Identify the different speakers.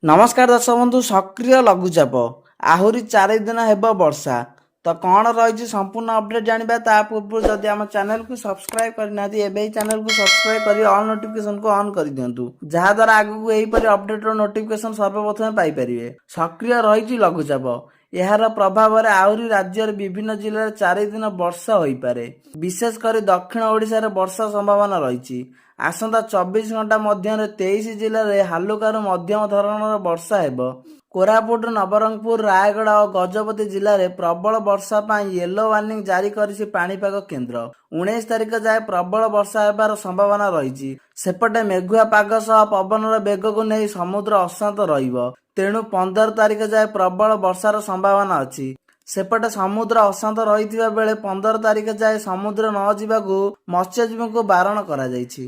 Speaker 1: नमस्कार दर्शक बंधु सक्रिय लघुचाप आहरी 4 दिन हेब वर्षा तो कौन रही संपूर्ण अपडेट जाना ता पूर्व जदि आम चैनल को सब्सक्राइब करना चैनल को सब्सक्राइब कर ऑल नोटिफिकेशन को ऑन कर दिंतु जहाद्वारा आगू यहीपरि अपडेट नोटिफिकेशन सर्वप्रथम पाइपर सक्रिय रही लघुचाप यार प्रभाव आहरी राज्य विभिन्न जिले में 4 दिन वर्षा हो पारे विशेषकर दक्षिण ओडिशा रे वर्षा संभावना रही आसंता 24 घंटा मध्य 23 जिले में हालुकार मध्यम धरणर वर्षा हेब। कोरापुट नवरंगपुर रायगढ़ और गजपति जिले में प्रबल वर्षा पर येलो वार्निंग जारी करिछि पाणीपाग केन्द्र 19 तारिख जाए प्रबल वर्षा हेबार संभावना रही सेपटे मेघुआ पाग सह पवनर बेग को नहीं समुद्र अशांत रहिबो तेणु 15 तारिख जाए प्रबल वर्षार संभावना अछि सेपटे समुद्र अशांत रही बेले 15 तारिख जाए समुद्र न जावाकू मत्स्यजीवी को बारण करा जायछि।